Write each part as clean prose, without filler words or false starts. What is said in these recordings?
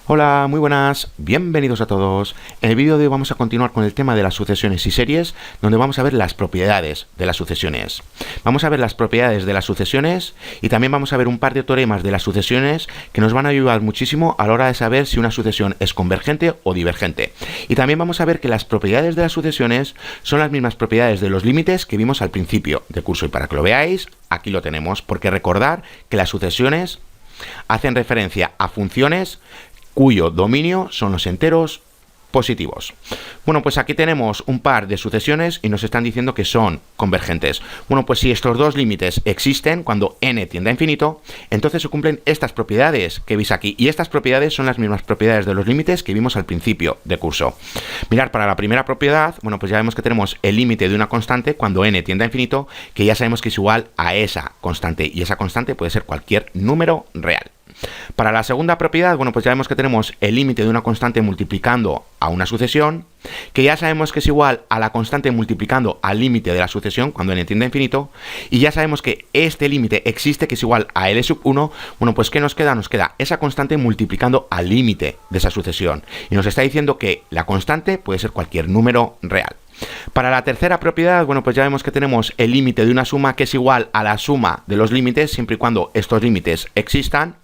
Hola, muy buenas, bienvenidos a todos. En el vídeo de hoy vamos a continuar con el tema de las sucesiones y series, donde vamos a ver las propiedades de las sucesiones. Vamos a ver las propiedades de las sucesiones y también vamos a ver un par de teoremas de las sucesiones que nos van a ayudar muchísimo a la hora de saber si una sucesión es convergente o divergente. Y también vamos a ver que las propiedades de las sucesiones son las mismas propiedades de los límites que vimos al principio del curso. Y para que lo veáis, aquí lo tenemos, porque recordar que las sucesiones hacen referencia a funciones cuyo dominio son los enteros positivos. Bueno, pues aquí tenemos un par de sucesiones y nos están diciendo que son convergentes. Bueno, pues si estos dos límites existen cuando n tiende a infinito, entonces se cumplen estas propiedades que veis aquí. Y estas propiedades son las mismas propiedades de los límites que vimos al principio de curso. Mirad, para la primera propiedad, bueno, pues ya vemos que tenemos el límite de una constante cuando n tiende a infinito, que ya sabemos que es igual a esa constante. Y esa constante puede ser cualquier número real. Para la segunda propiedad, bueno, pues ya vemos que tenemos el límite de una constante multiplicando a una sucesión, que ya sabemos que es igual a la constante multiplicando al límite de la sucesión cuando n tiende a infinito, y ya sabemos que este límite existe, que es igual a L sub 1, bueno, pues ¿qué nos queda? Nos queda esa constante multiplicando al límite de esa sucesión, y nos está diciendo que la constante puede ser cualquier número real. Para la tercera propiedad, bueno, pues ya vemos que tenemos el límite de una suma que es igual a la suma de los límites siempre y cuando estos límites existan.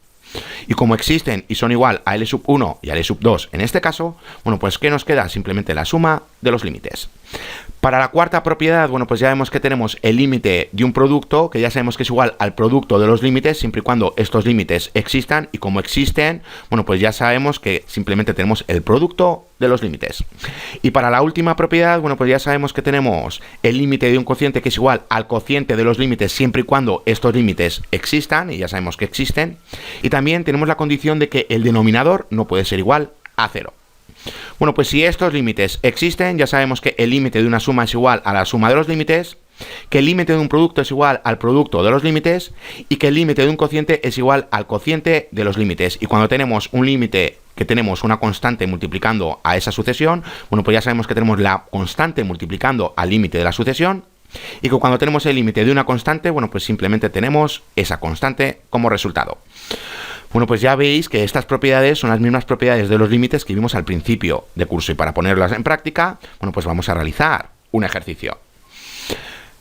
Y como existen y son igual a L sub 1 y a L sub 2 en este caso, bueno, pues ¿qué nos queda? Simplemente la suma de los límites. Para la cuarta propiedad, bueno, pues ya vemos que tenemos el límite de un producto, que ya sabemos que es igual al producto de los límites, siempre y cuando estos límites existan, y como existen, bueno, pues ya sabemos que simplemente tenemos el producto de los límites. Y para la última propiedad, bueno, pues ya sabemos que tenemos el límite de un cociente que es igual al cociente de los límites, siempre y cuando estos límites existan, y ya sabemos que existen, y también tenemos la condición de que el denominador no puede ser igual a 0. Bueno, pues si estos límites existen, ya sabemos que el límite de una suma es igual a la suma de los límites, que el límite de un producto es igual al producto de los límites y que el límite de un cociente es igual al cociente de los límites. Y cuando tenemos un límite que tenemos una constante multiplicando a esa sucesión, bueno, pues ya sabemos que tenemos la constante multiplicando al límite de la sucesión, y que cuando tenemos el límite de una constante, bueno, pues simplemente tenemos esa constante como resultado. Bueno, pues ya veis que estas propiedades son las mismas propiedades de los límites que vimos al principio de curso, y para ponerlas en práctica, bueno, pues vamos a realizar un ejercicio.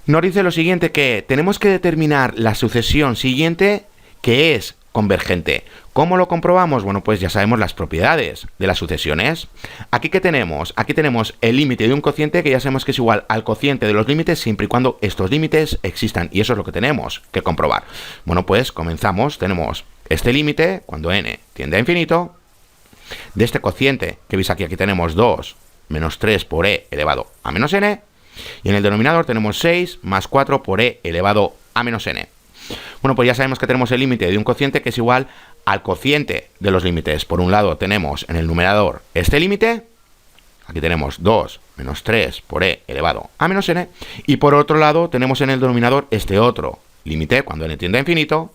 Nos dice lo siguiente, que tenemos que determinar la sucesión siguiente que es convergente. ¿Cómo lo comprobamos? Bueno, pues ya sabemos las propiedades de las sucesiones. ¿Aquí qué tenemos? Aquí tenemos el límite de un cociente que ya sabemos que es igual al cociente de los límites siempre y cuando estos límites existan, y eso es lo que tenemos que comprobar. Bueno, pues comenzamos. Tenemos este límite cuando n tiende a infinito de este cociente que veis aquí. Aquí tenemos 2 menos 3 por e elevado a menos n, y en el denominador tenemos 6 más 4 por e elevado a menos n. Bueno, pues ya sabemos que tenemos el límite de un cociente que es igual al cociente de los límites. Por un lado tenemos en el numerador este límite, aquí tenemos 2 menos 3 por e elevado a menos n, y por otro lado tenemos en el denominador este otro límite cuando n tiende a infinito.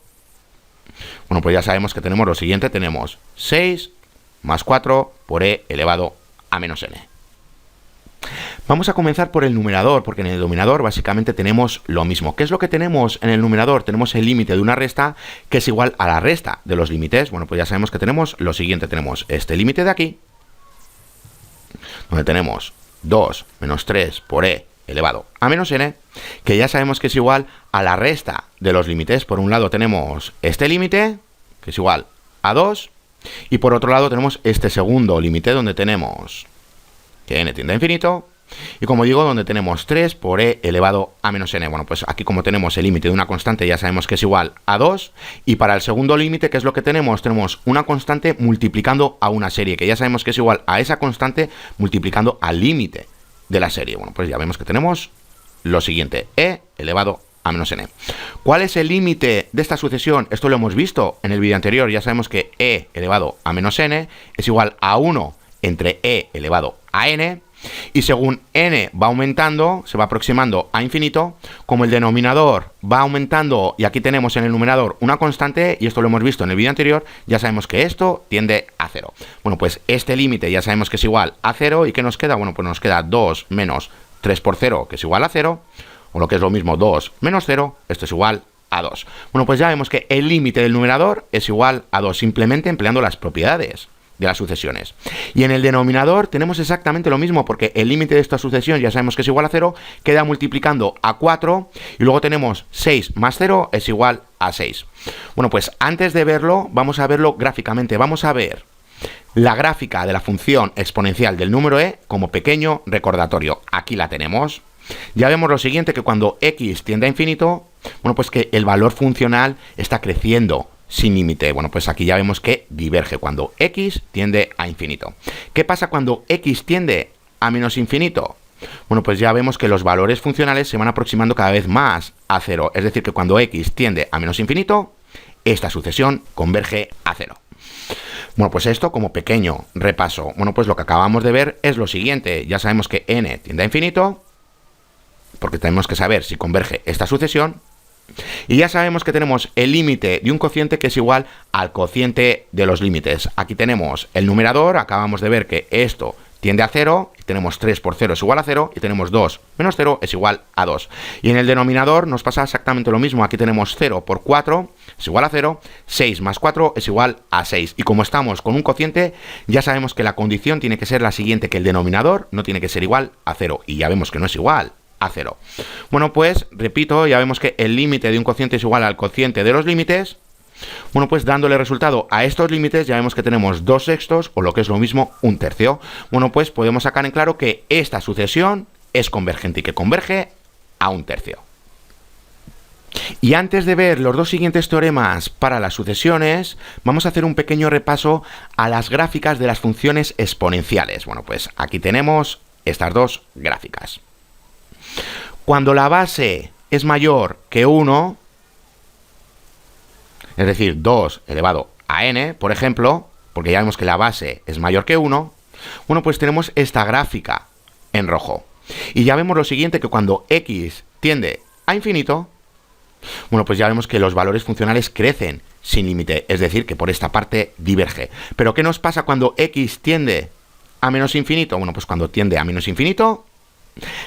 Bueno, pues ya sabemos que tenemos lo siguiente, tenemos 6 más 4 por e elevado a menos n. Vamos a comenzar por el numerador, porque en el denominador básicamente tenemos lo mismo. ¿Qué es lo que tenemos en el numerador? Tenemos el límite de una resta que es igual a la resta de los límites. Bueno, pues ya sabemos que tenemos lo siguiente, tenemos este límite de aquí, donde tenemos 2 menos 3 por e elevado a menos n, que ya sabemos que es igual a la resta de los límites. Por un lado tenemos este límite, que es igual a 2, y por otro lado tenemos este segundo límite, donde tenemos que n tiende a infinito, y como digo, donde tenemos 3 por e elevado a menos n. Bueno, pues aquí como tenemos el límite de una constante, ya sabemos que es igual a 2, y para el segundo límite, ¿qué es lo que tenemos? Tenemos una constante multiplicando a una serie, que ya sabemos que es igual a esa constante multiplicando al límite de la serie. Bueno, pues ya vemos que tenemos lo siguiente, e elevado a menos n. ¿Cuál es el límite de esta sucesión? Esto lo hemos visto en el vídeo anterior. Ya sabemos que e elevado a menos n es igual a 1 entre e elevado a n, y según n va aumentando, se va aproximando a infinito, como el denominador va aumentando y aquí tenemos en el numerador una constante, y esto lo hemos visto en el vídeo anterior, ya sabemos que esto tiende a 0. Bueno, pues este límite ya sabemos que es igual a 0, ¿y qué nos queda? Bueno, pues nos queda 2 menos 3 por 0, que es igual a 0, o lo que es lo mismo 2 menos 0, esto es igual a 2. Bueno, pues ya vemos que el límite del numerador es igual a 2, simplemente empleando las propiedades de las sucesiones. Y en el denominador tenemos exactamente lo mismo, porque el límite de esta sucesión ya sabemos que es igual a 0, queda multiplicando a 4, y luego tenemos 6 más 0 es igual a 6. Bueno, pues antes de verlo, vamos a verlo gráficamente. Vamos a ver la gráfica de la función exponencial del número e como pequeño recordatorio. Aquí la tenemos. Ya vemos lo siguiente, que cuando x tiende a infinito, bueno, pues que el valor funcional está creciendo sin límite. Bueno, pues aquí ya vemos que diverge cuando x tiende a infinito. ¿Qué pasa cuando x tiende a menos infinito? Bueno, pues ya vemos que los valores funcionales se van aproximando cada vez más a 0. Es decir, que cuando x tiende a menos infinito, esta sucesión converge a 0. Bueno, pues esto como pequeño repaso. Bueno, pues lo que acabamos de ver es lo siguiente. Ya sabemos que n tiende a infinito, porque tenemos que saber si converge esta sucesión. Y ya sabemos que tenemos el límite de un cociente que es igual al cociente de los límites. Aquí tenemos el numerador, acabamos de ver que esto tiende a 0, y tenemos 3 por 0 es igual a 0, y tenemos 2 menos 0 es igual a 2. Y en el denominador nos pasa exactamente lo mismo. Aquí tenemos 0 por 4 es igual a 0, 6 más 4 es igual a 6. Y como estamos con un cociente, ya sabemos que la condición tiene que ser la siguiente, que el denominador no tiene que ser igual a 0. Y ya vemos que no es igual a 0. Bueno, pues repito, ya vemos que el límite de un cociente es igual al cociente de los límites. Bueno, pues dándole resultado a estos límites ya vemos que tenemos 2 sextos, o lo que es lo mismo, 1/3. Bueno, pues podemos sacar en claro que esta sucesión es convergente y que converge a 1/3. Y antes de ver los dos siguientes teoremas para las sucesiones, vamos a hacer un pequeño repaso a las gráficas de las funciones exponenciales. Bueno, pues aquí tenemos estas dos gráficas. Cuando la base es mayor que 1, es decir, 2 elevado a n, por ejemplo, porque ya vemos que la base es mayor que 1, bueno, pues tenemos esta gráfica en rojo. Y ya vemos lo siguiente, que cuando x tiende a infinito, bueno, pues ya vemos que los valores funcionales crecen sin límite, es decir, que por esta parte diverge. Pero ¿qué nos pasa cuando x tiende a menos infinito? Bueno, pues cuando tiende a menos infinito,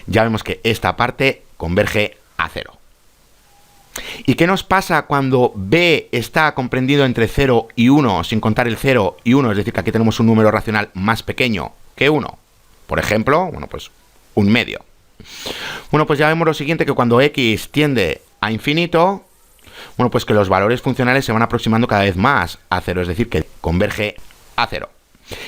ya vemos que esta parte converge a 0. ¿Y qué nos pasa cuando b está comprendido entre 0 y 1, sin contar el 0 y 1? Es decir, que aquí tenemos un número racional más pequeño que 1. Por ejemplo, bueno, pues un medio. Bueno, pues ya vemos lo siguiente, que cuando x tiende a infinito, bueno, pues que los valores funcionales se van aproximando cada vez más a 0, es decir, que converge a 0.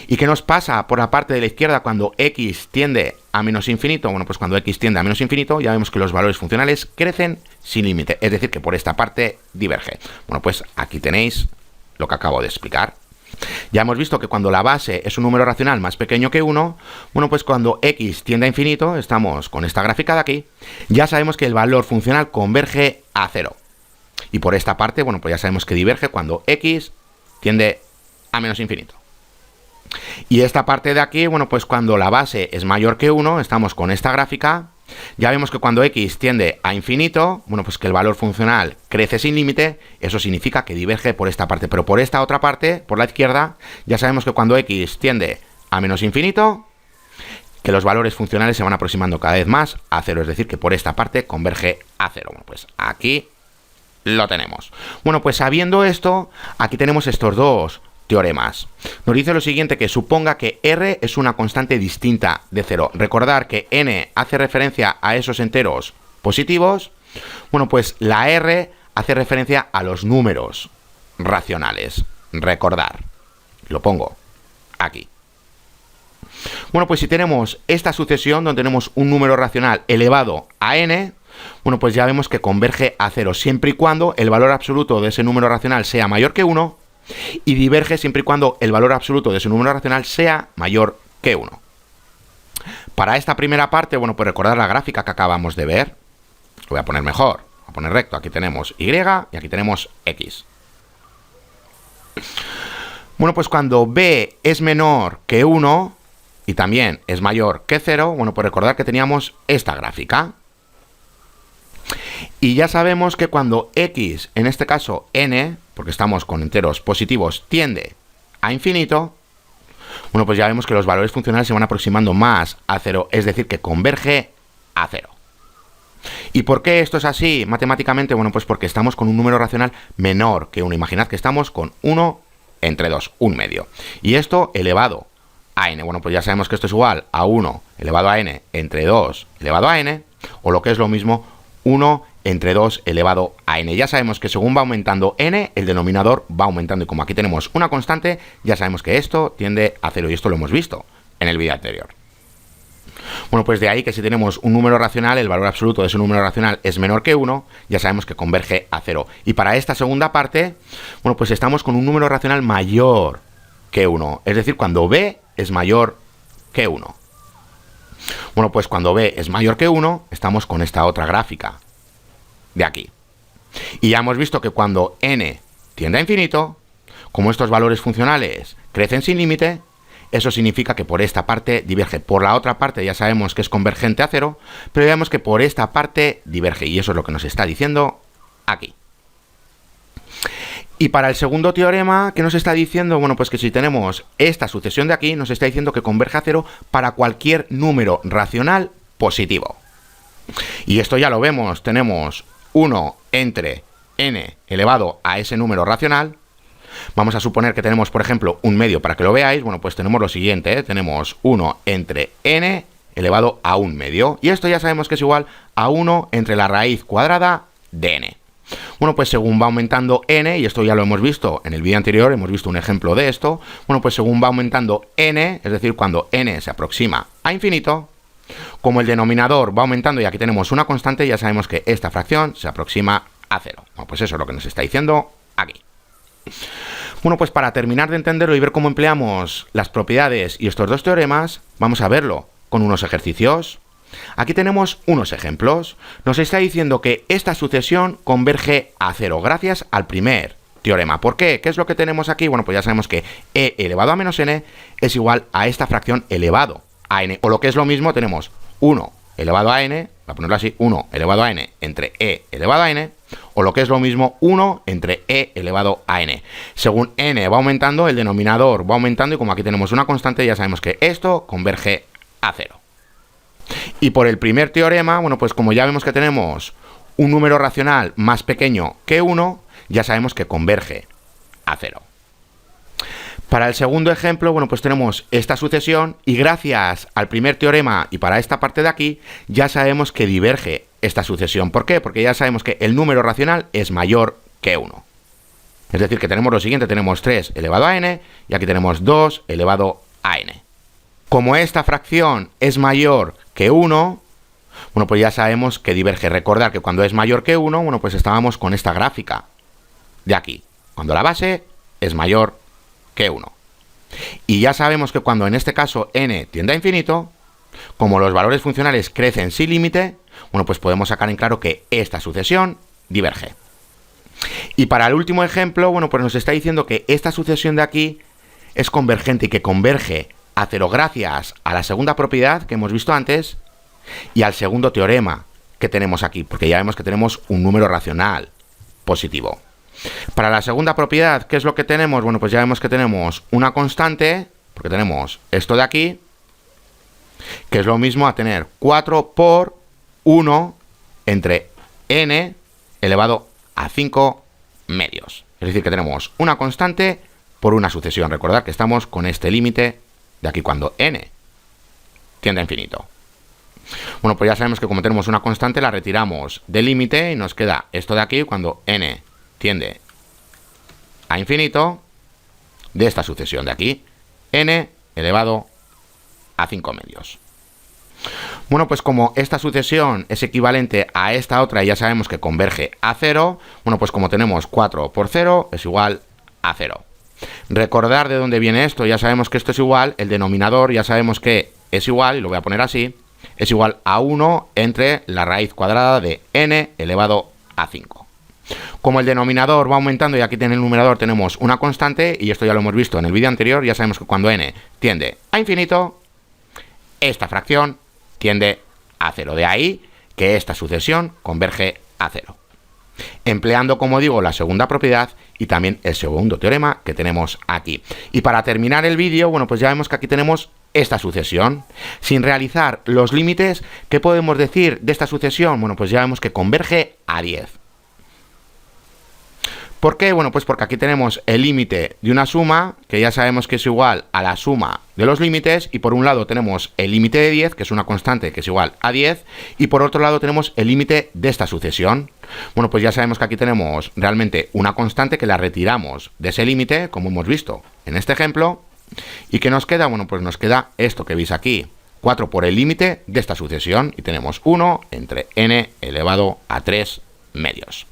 ¿Y qué nos pasa por la parte de la izquierda cuando x tiende a menos infinito? Bueno, pues cuando x tiende a menos infinito ya vemos que los valores funcionales crecen sin límite, es decir, que por esta parte diverge. Bueno, pues aquí tenéis lo que acabo de explicar. Ya hemos visto que cuando la base es un número racional más pequeño que 1, bueno, pues cuando x tiende a infinito, estamos con esta gráfica de aquí, ya sabemos que el valor funcional converge a 0. Y por esta parte, bueno, pues ya sabemos que diverge cuando x tiende a menos infinito. Y esta parte de aquí, bueno, pues cuando la base es mayor que 1, estamos con esta gráfica. Ya vemos que cuando x tiende a infinito, bueno, pues que el valor funcional crece sin límite. Eso significa que diverge por esta parte. Pero por esta otra parte, por la izquierda, ya sabemos que cuando x tiende a menos infinito, que los valores funcionales se van aproximando cada vez más a 0. Es decir, que por esta parte converge a 0. Bueno, pues aquí lo tenemos. Bueno, pues sabiendo esto, aquí tenemos estos dos teoremas. Nos dice lo siguiente, que suponga que r es una constante distinta de 0. Recordar que n hace referencia a esos enteros positivos. Bueno, pues la r hace referencia a los números racionales. Recordar. Lo pongo aquí. Bueno, pues si tenemos esta sucesión donde tenemos un número racional elevado a n, bueno, pues ya vemos que converge a 0 siempre y cuando el valor absoluto de ese número racional sea mayor que 1, y diverge siempre y cuando el valor absoluto de ese número racional sea mayor que 1. Para esta primera parte, bueno, pues recordar la gráfica que acabamos de ver. Lo voy a poner mejor, voy a poner recto. Aquí tenemos y y aquí tenemos x. Bueno, pues cuando b es menor que 1 y también es mayor que 0, bueno, pues recordar que teníamos esta gráfica. Y ya sabemos que cuando x, en este caso n, porque estamos con enteros positivos, tiende a infinito, bueno, pues ya vemos que los valores funcionales se van aproximando más a 0, es decir, que converge a 0. ¿Y por qué esto es así matemáticamente? Bueno, pues porque estamos con un número racional menor que 1. Imaginad que estamos con 1 entre 2, un medio. Y esto elevado a n. Bueno, pues ya sabemos que esto es igual a 1 elevado a n entre 2 elevado a n, o lo que es lo mismo, 1 entre 2 elevado a n. Ya sabemos que según va aumentando n, el denominador va aumentando. Y como aquí tenemos una constante, ya sabemos que esto tiende a 0. Y esto lo hemos visto en el vídeo anterior. Bueno, pues de ahí que si tenemos un número racional, el valor absoluto de ese número racional es menor que 1, ya sabemos que converge a 0. Y para esta segunda parte, bueno, pues estamos con un número racional mayor que 1. Es decir, cuando b es mayor que 1. Bueno, pues cuando b es mayor que 1, estamos con esta otra gráfica de aquí. Y ya hemos visto que cuando n tiende a infinito, como estos valores funcionales crecen sin límite, eso significa que por esta parte diverge. Por la otra parte ya sabemos que es convergente a 0, pero ya vemos que por esta parte diverge. Y eso es lo que nos está diciendo aquí. Y para el segundo teorema, ¿qué nos está diciendo? Bueno, pues que si tenemos esta sucesión de aquí, nos está diciendo que converge a 0 para cualquier número racional positivo. Y esto ya lo vemos. Tenemos 1 entre n elevado a ese número racional. Vamos a suponer que tenemos, por ejemplo, un medio para que lo veáis. Bueno, pues tenemos lo siguiente, ¿eh? Tenemos 1 entre n elevado a un medio. Y esto ya sabemos que es igual a 1 entre la raíz cuadrada de n. Bueno, pues según va aumentando n, y esto ya lo hemos visto en el vídeo anterior, hemos visto un ejemplo de esto. Bueno, pues según va aumentando n, es decir, cuando n se aproxima a infinito, como el denominador va aumentando y aquí tenemos una constante, ya sabemos que esta fracción se aproxima a 0. Bueno, pues eso es lo que nos está diciendo aquí. Bueno, pues para terminar de entenderlo y ver cómo empleamos las propiedades y estos dos teoremas, vamos a verlo con unos ejercicios. Aquí tenemos unos ejemplos. Nos está diciendo que esta sucesión converge a 0 gracias al primer teorema. ¿Por qué? ¿Qué es lo que tenemos aquí? Bueno, pues ya sabemos que e elevado a menos n es igual a esta fracción elevado a n. O lo que es lo mismo, tenemos 1 elevado a n, voy a ponerlo así, 1 elevado a n entre e elevado a n, o lo que es lo mismo, 1 entre e elevado a n. Según n va aumentando, el denominador va aumentando y como aquí tenemos una constante, ya sabemos que esto converge a 0. Y por el primer teorema, bueno, pues como ya vemos que tenemos un número racional más pequeño que 1, ya sabemos que converge a 0. Para el segundo ejemplo, bueno, pues tenemos esta sucesión y gracias al primer teorema y para esta parte de aquí, ya sabemos que diverge esta sucesión. ¿Por qué? Porque ya sabemos que el número racional es mayor que 1. Es decir, que tenemos lo siguiente, tenemos 3 elevado a n y aquí tenemos 2 elevado a n. Como esta fracción es mayor que 1, bueno, pues ya sabemos que diverge. Recordad que cuando es mayor que 1, bueno, pues estábamos con esta gráfica de aquí, cuando la base es mayor que 1. Y ya sabemos que cuando en este caso n tiende a infinito, como los valores funcionales crecen sin límite, bueno, pues podemos sacar en claro que esta sucesión diverge. Y para el último ejemplo, bueno, pues nos está diciendo que esta sucesión de aquí es convergente y que converge a 0 gracias a la segunda propiedad que hemos visto antes y al segundo teorema que tenemos aquí, porque ya vemos que tenemos un número racional positivo. Para la segunda propiedad, ¿qué es lo que tenemos? Bueno, pues ya vemos que tenemos una constante, porque tenemos esto de aquí, que es lo mismo a tener 4 por 1 entre n elevado a 5 medios. Es decir, que tenemos una constante por una sucesión. Recordad que estamos con este límite de aquí cuando n tiende a infinito. Bueno, pues ya sabemos que como tenemos una constante, la retiramos del límite y nos queda esto de aquí cuando n tiende a infinito de esta sucesión de aquí, n elevado a 5 medios. Bueno, pues como esta sucesión es equivalente a esta otra y ya sabemos que converge a 0, bueno, pues como tenemos 4 por 0 es igual a 0. Recordar de dónde viene esto, ya sabemos que esto es igual, el denominador ya sabemos que es igual, y lo voy a poner así, es igual a 1 entre la raíz cuadrada de n elevado a 5. Como el denominador va aumentando y aquí en el numerador tenemos una constante, y esto ya lo hemos visto en el vídeo anterior, ya sabemos que cuando n tiende a infinito, esta fracción tiende a 0. De ahí que esta sucesión converge a 0. Empleando, como digo, la segunda propiedad y también el segundo teorema que tenemos aquí. Y para terminar el vídeo, bueno, pues ya vemos que aquí tenemos esta sucesión. Sin realizar los límites, ¿qué podemos decir de esta sucesión? Bueno, pues ya vemos que converge a 10. ¿Por qué? Bueno, pues porque aquí tenemos el límite de una suma, que ya sabemos que es igual a la suma de los límites, y por un lado tenemos el límite de 10, que es una constante que es igual a 10, y por otro lado tenemos el límite de esta sucesión. Bueno, pues ya sabemos que aquí tenemos realmente una constante que la retiramos de ese límite, como hemos visto en este ejemplo, y ¿qué nos queda? Bueno, pues nos queda esto que veis aquí, 4 por el límite de esta sucesión, y tenemos 1 entre n elevado a 3 medios.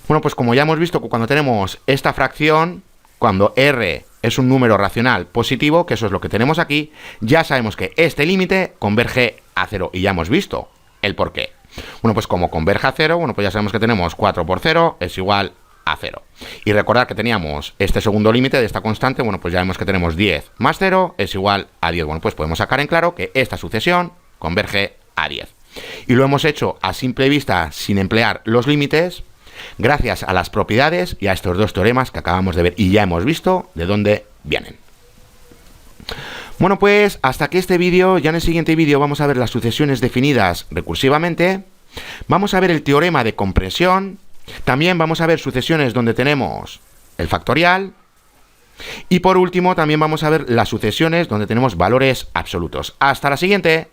Bueno, pues como ya hemos visto que cuando tenemos esta fracción, cuando r es un número racional positivo, que eso es lo que tenemos aquí, ya sabemos que este límite converge a 0, y ya hemos visto el por qué. Bueno, pues como converge a 0, bueno, pues ya sabemos que tenemos 4 por 0 es igual a 0. Y recordar que teníamos este segundo límite de esta constante, bueno, pues ya vemos que tenemos 10 más 0 es igual a 10. Bueno, pues podemos sacar en claro que esta sucesión converge a 10. Y lo hemos hecho a simple vista sin emplear los límites, gracias a las propiedades y a estos dos teoremas que acabamos de ver y ya hemos visto de dónde vienen. Bueno, pues hasta aquí este vídeo. Ya en el siguiente vídeo vamos a ver las sucesiones definidas recursivamente, vamos a ver el teorema de compresión, también vamos a ver sucesiones donde tenemos el factorial, y por último también vamos a ver las sucesiones donde tenemos valores absolutos. Hasta la siguiente.